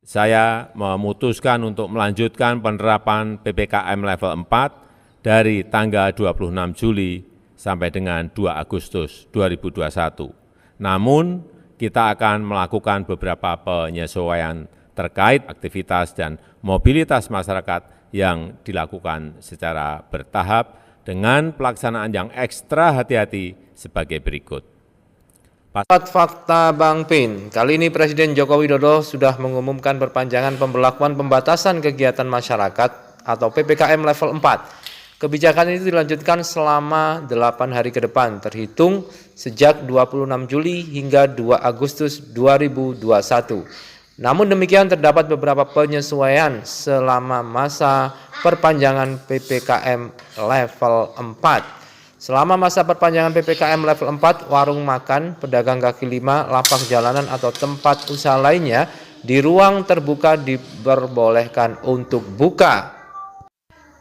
saya memutuskan untuk melanjutkan penerapan PPKM level 4 dari tanggal 26 Juli sampai dengan 2 Agustus 2021. Namun, kita akan melakukan beberapa penyesuaian terkait aktivitas dan mobilitas masyarakat yang dilakukan secara bertahap dengan pelaksanaan yang ekstra hati-hati sebagai berikut. Fakta Bang Pin, kali ini Presiden Joko Widodo sudah mengumumkan perpanjangan pemberlakuan pembatasan kegiatan masyarakat atau PPKM level 4. Kebijakan itu dilanjutkan selama 8 hari ke depan, terhitung sejak 26 Juli hingga 2 Agustus 2021. Namun demikian terdapat beberapa penyesuaian selama masa perpanjangan PPKM level 4. Selama masa perpanjangan PPKM level 4, warung makan, pedagang kaki lima, lapak jalanan atau tempat usaha lainnya di ruang terbuka diperbolehkan untuk buka.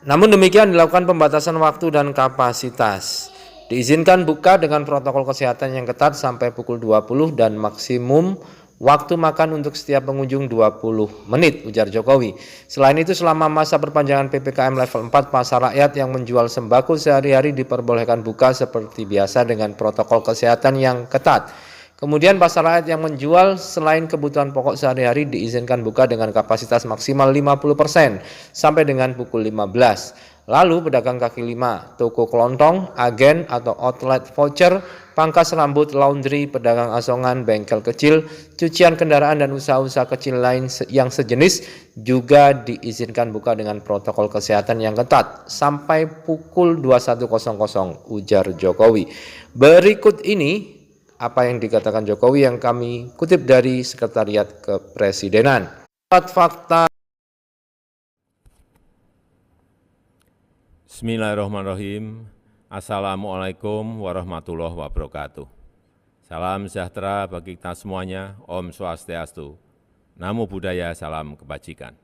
Namun demikian dilakukan pembatasan waktu dan kapasitas. Diizinkan buka dengan protokol kesehatan yang ketat sampai pukul 20 dan maksimum waktu makan untuk setiap pengunjung 20 menit, ujar Jokowi. Selain itu, selama masa perpanjangan PPKM level 4, pasar rakyat yang menjual sembako sehari-hari diperbolehkan buka seperti biasa dengan protokol kesehatan yang ketat. Kemudian pasar rakyat yang menjual selain kebutuhan pokok sehari-hari diizinkan buka dengan kapasitas maksimal 50% sampai dengan pukul 15. Lalu pedagang kaki lima, toko kelontong, agen atau outlet voucher, pangkas rambut, laundry, pedagang asongan, bengkel kecil, cucian kendaraan dan usaha-usaha kecil lain yang sejenis juga diizinkan buka dengan protokol kesehatan yang ketat sampai pukul 21.00, ujar Jokowi. Berikut ini apa yang dikatakan Jokowi yang kami kutip dari Sekretariat Kepresidenan. Fakta. Bismillahirrahmanirrahim. Assalamualaikum warahmatullahi wabarakatuh. Salam sejahtera bagi kita semuanya. Om Swastiastu. Namo Buddhaya, salam kebajikan.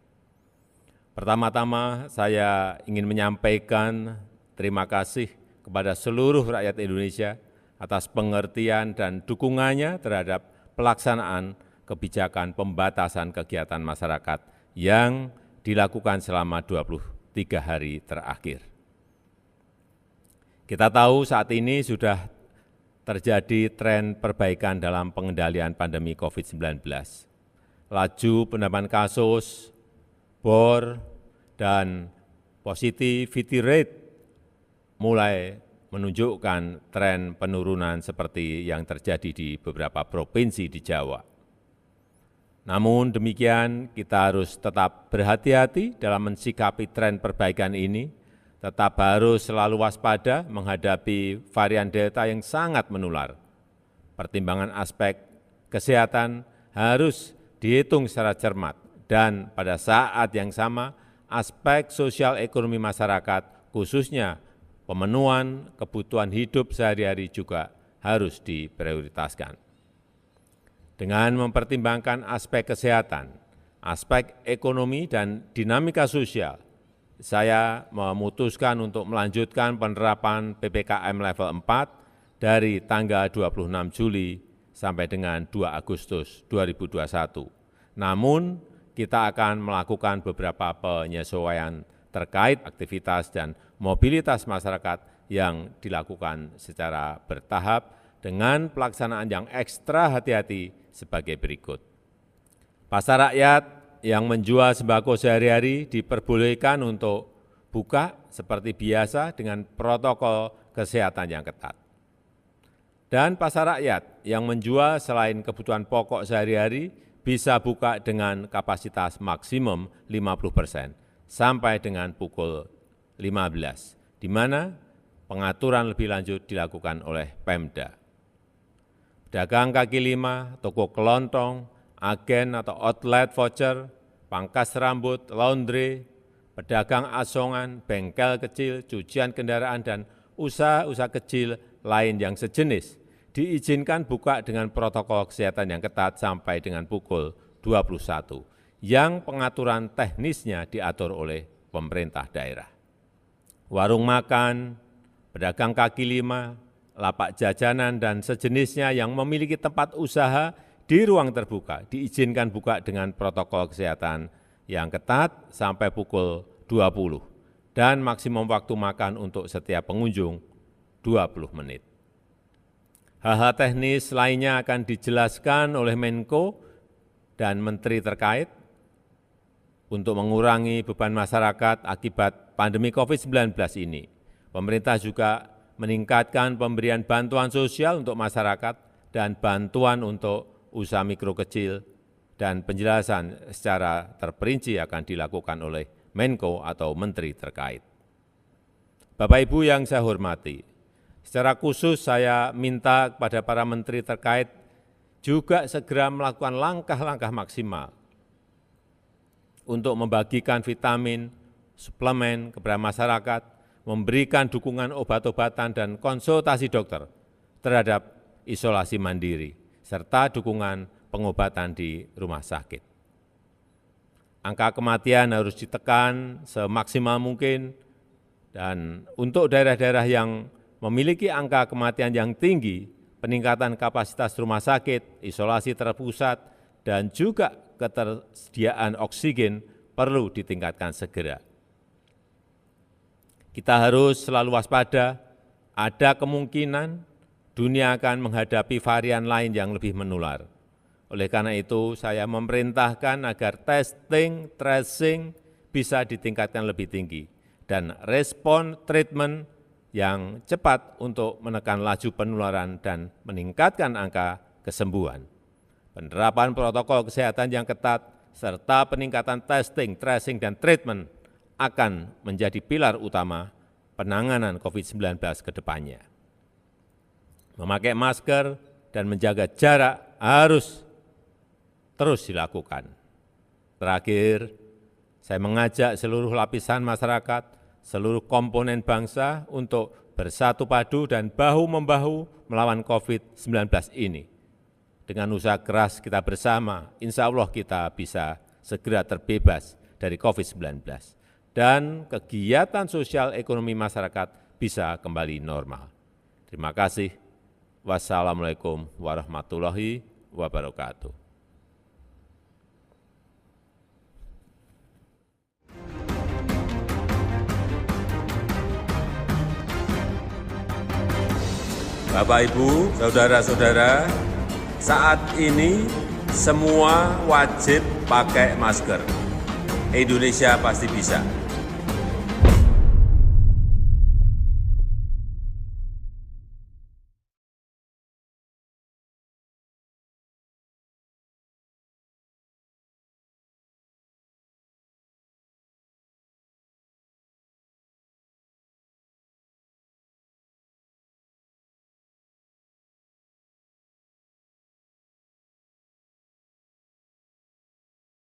Pertama-tama saya ingin menyampaikan terima kasih kepada seluruh rakyat Indonesia atas pengertian dan dukungannya terhadap pelaksanaan kebijakan pembatasan kegiatan masyarakat yang dilakukan selama 23 hari terakhir. Kita tahu saat ini sudah terjadi tren perbaikan dalam pengendalian pandemi COVID-19. Laju penambahan kasus, bor, dan positivity rate mulai menunjukkan tren penurunan seperti yang terjadi di beberapa provinsi di Jawa. Namun demikian, kita harus tetap berhati-hati dalam mensikapi tren perbaikan ini, tetap harus selalu waspada menghadapi varian Delta yang sangat menular. Pertimbangan aspek kesehatan harus dihitung secara cermat, dan pada saat yang sama, aspek sosial ekonomi masyarakat, khususnya pemenuhan kebutuhan hidup sehari-hari juga harus diprioritaskan. Dengan mempertimbangkan aspek kesehatan, aspek ekonomi, dan dinamika sosial, saya memutuskan untuk melanjutkan penerapan PPKM level 4 dari tanggal 26 Juli sampai dengan 2 Agustus 2021. Namun, kita akan melakukan beberapa penyesuaian terkait aktivitas dan mobilitas masyarakat yang dilakukan secara bertahap dengan pelaksanaan yang ekstra hati-hati sebagai berikut. Pasar rakyat yang menjual sembako sehari-hari diperbolehkan untuk buka seperti biasa dengan protokol kesehatan yang ketat. Dan pasar rakyat yang menjual selain kebutuhan pokok sehari-hari bisa buka dengan kapasitas maksimum 50% sampai dengan pukul 15, di mana pengaturan lebih lanjut dilakukan oleh Pemda. Pedagang kaki lima, toko kelontong, agen atau outlet voucher, pangkas rambut, laundry, pedagang asongan, bengkel kecil, cucian kendaraan, dan usaha-usaha kecil lain yang sejenis diizinkan buka dengan protokol kesehatan yang ketat sampai dengan pukul 21, yang pengaturan teknisnya diatur oleh pemerintah daerah. Warung makan, pedagang kaki lima, lapak jajanan, dan sejenisnya yang memiliki tempat usaha di ruang terbuka diizinkan buka dengan protokol kesehatan yang ketat sampai pukul 20 dan maksimum waktu makan untuk setiap pengunjung 20 menit. Hal-hal teknis lainnya akan dijelaskan oleh Menko dan Menteri terkait untuk mengurangi beban masyarakat akibat pandemi COVID-19 ini. Pemerintah juga meningkatkan pemberian bantuan sosial untuk masyarakat dan bantuan untuk usaha mikro kecil, dan penjelasan secara terperinci akan dilakukan oleh Menko atau Menteri terkait. Bapak Ibu yang saya hormati, secara khusus saya minta kepada para menteri terkait juga segera melakukan langkah-langkah maksimal untuk membagikan vitamin, suplemen kepada masyarakat, memberikan dukungan obat-obatan dan konsultasi dokter terhadap isolasi mandiri, serta dukungan pengobatan di rumah sakit. Angka kematian harus ditekan semaksimal mungkin, dan untuk daerah-daerah yang memiliki angka kematian yang tinggi, peningkatan kapasitas rumah sakit, isolasi terpusat, dan juga ketersediaan oksigen perlu ditingkatkan segera. Kita harus selalu waspada, ada kemungkinan dunia akan menghadapi varian lain yang lebih menular. Oleh karena itu, saya memerintahkan agar testing, tracing bisa ditingkatkan lebih tinggi, dan respon treatment yang cepat untuk menekan laju penularan dan meningkatkan angka kesembuhan. Penerapan protokol kesehatan yang ketat, serta peningkatan testing, tracing, dan treatment akan menjadi pilar utama penanganan COVID-19 ke depannya. Memakai masker dan menjaga jarak harus terus dilakukan. Terakhir, saya mengajak seluruh lapisan masyarakat, seluruh komponen bangsa untuk bersatu padu dan bahu-membahu melawan COVID-19 ini. Dengan usaha keras kita bersama, insya Allah kita bisa segera terbebas dari COVID-19 dan kegiatan sosial ekonomi masyarakat bisa kembali normal. Terima kasih. Wassalamualaikum warahmatullahi wabarakatuh. Bapak, Ibu, saudara-saudara, saat ini semua wajib pakai masker. Indonesia pasti bisa.